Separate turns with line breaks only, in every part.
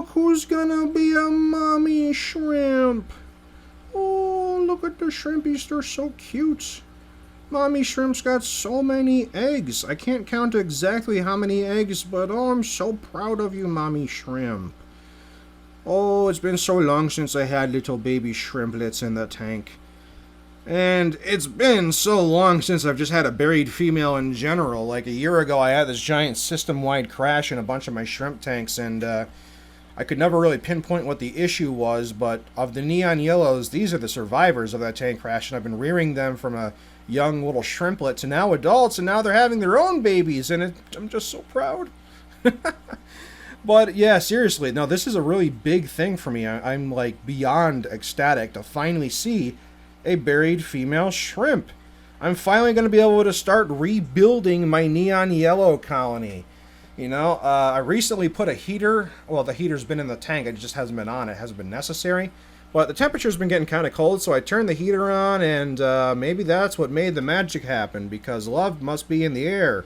look who's gonna be a mommy shrimp. Oh, look at the shrimpies, they're so cute. Mommy shrimp's got so many eggs. I can't count exactly how many eggs, but oh, I'm so proud of you, mommy shrimp. Oh, it's been so long since I had little baby shrimplets in the tank. And it's been so long since I've just had a buried female in general. Like a year ago, I had this giant system-wide crash in a bunch of my shrimp tanks, and I could never really pinpoint what the issue was, but of the neon yellows, these are the survivors of that tank crash, and I've been rearing them from a young little shrimplet to now adults, and now they're having their own babies, and I'm just so proud. But yeah, seriously, no, this is a really big thing for me. I'm like beyond ecstatic to finally see a buried female shrimp. I'm finally going to be able to start rebuilding my neon yellow colony. You know, I recently put a heater. Well, the heater's been in the tank. It just hasn't been on. It hasn't been necessary. But the temperature's been getting kind of cold, so I turned the heater on, and maybe that's what made the magic happen, because love must be in the air.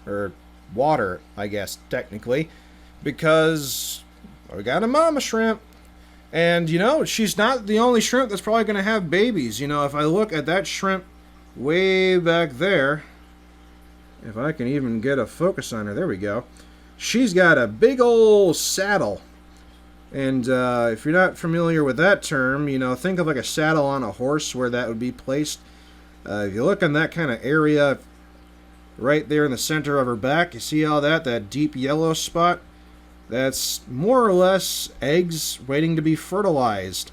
Or water, I guess, technically. Because we got a mama shrimp. And, you know, she's not the only shrimp that's probably going to have babies. You know, if I look at that shrimp way back there, if I can even get a focus on her, there we go. She's got a big old saddle. And if you're not familiar with that term, you know, think of like a saddle on a horse where that would be placed. If you look in that kind of area right there in the center of her back, you see all that deep yellow spot? That's more or less eggs waiting to be fertilized.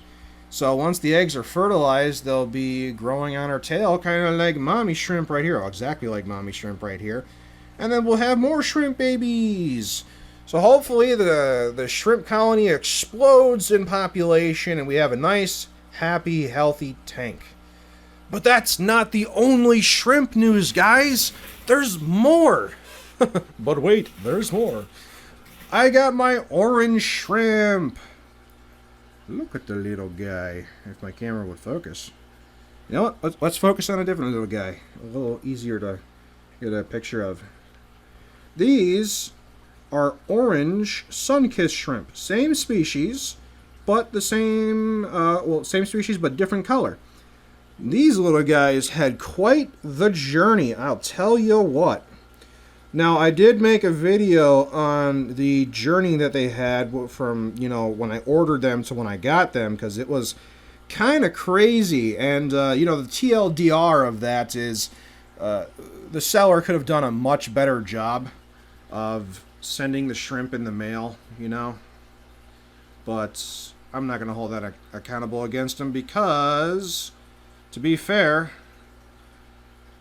So once the eggs are fertilized, they'll be growing on her tail, kind of like mommy shrimp right here. Oh, exactly like mommy shrimp right here. And then we'll have more shrimp babies. So hopefully the shrimp colony explodes in population and we have a nice, happy, healthy tank. But that's not the only shrimp news, guys. There's more. But wait, there's more. I got my orange shrimp. Look at the little guy. If my camera would focus. You know what? Let's focus on a different little guy. A little easier to get a picture of. These are orange sun-kissed shrimp. Same species, but the same, same species but different color. These little guys had quite the journey, I'll tell you what. Now, I did make a video on the journey that they had from, you know, when I ordered them to when I got them, because it was kind of crazy. And, you know, the TLDR of that is the seller could have done a much better job of sending the shrimp in the mail, you know. But I'm not going to hold that accountable against them because, to be fair,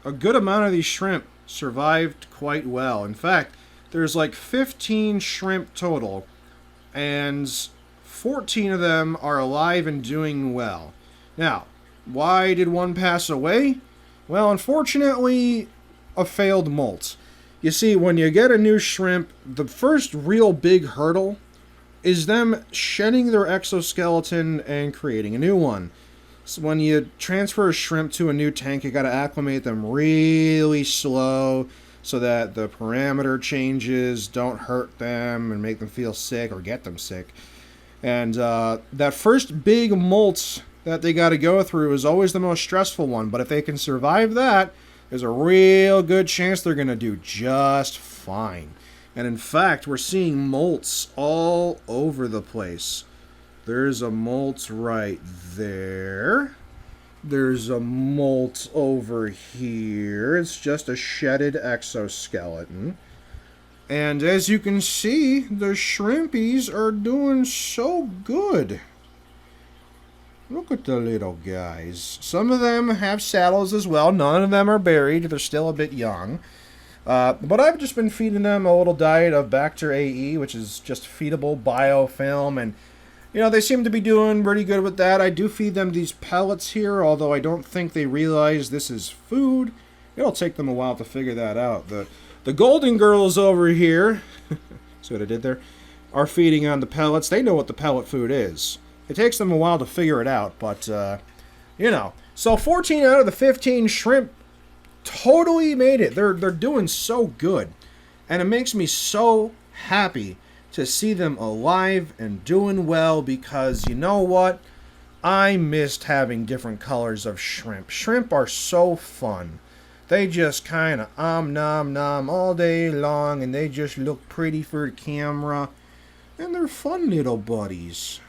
a good amount of these shrimp survived quite well. In fact, there's like 15 shrimp total, and 14 of them are alive and doing well. Now, why did one pass away? Well, unfortunately, a failed molt. You see, when you get a new shrimp, the first real big hurdle is them shedding their exoskeleton and creating a new one. So when you transfer a shrimp to a new tank, you got to acclimate them really slow so that the parameter changes don't hurt them and make them feel sick or get them sick. And that first big molt that they got to go through is always the most stressful one. But if they can survive that, there's a real good chance they're going to do just fine. And in fact, we're seeing molts all over the place. There's a molt right there. There's a molt over here. It's just a shedded exoskeleton. And as you can see, the shrimpies are doing so good. Look at the little guys. Some of them have saddles as well. None of them are buried. They're still a bit young. But I've just been feeding them a little diet of Bacter AE, which is just feedable biofilm, and you know, they seem to be doing pretty good with that. I do feed them these pellets here, although I don't think they realize this is food. It'll take them a while to figure that out. The golden girls over here, see what I did there, are feeding on the pellets. They know what the pellet food is. It takes them a while to figure it out, but, you know. So 14 out of the 15 shrimp totally made it. They're doing so good. And it makes me so happy to see them alive and doing well, because you know what? I missed having different colors of shrimp. Shrimp are so fun. They just kind of nom nom all day long, and they just look pretty for the camera. And they're fun little buddies.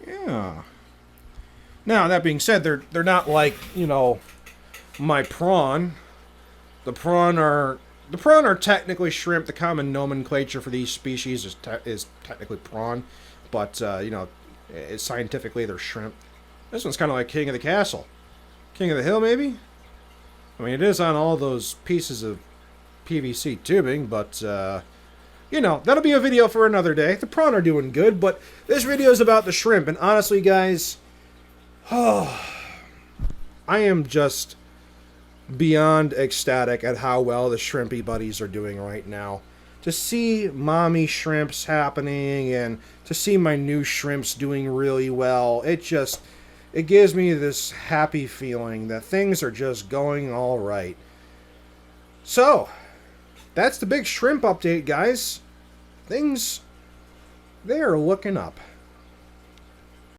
Yeah. Now, that being said, they're not like, my prawn. The prawn are technically shrimp. The common nomenclature for these species is technically prawn, but scientifically they're shrimp. This one's kind of like King of the Castle, King of the Hill, maybe. I mean, it is on all those pieces of PVC tubing, but that'll be a video for another day. The prawn are doing good, but this video is about the shrimp, and honestly, guys, I am just beyond ecstatic at how well the shrimpy buddies are doing right now. To see mommy shrimps happening and to see my new shrimps doing really well, it gives me this happy feeling that things are just going all right. So, that's the big shrimp update, guys. Things, they are looking up.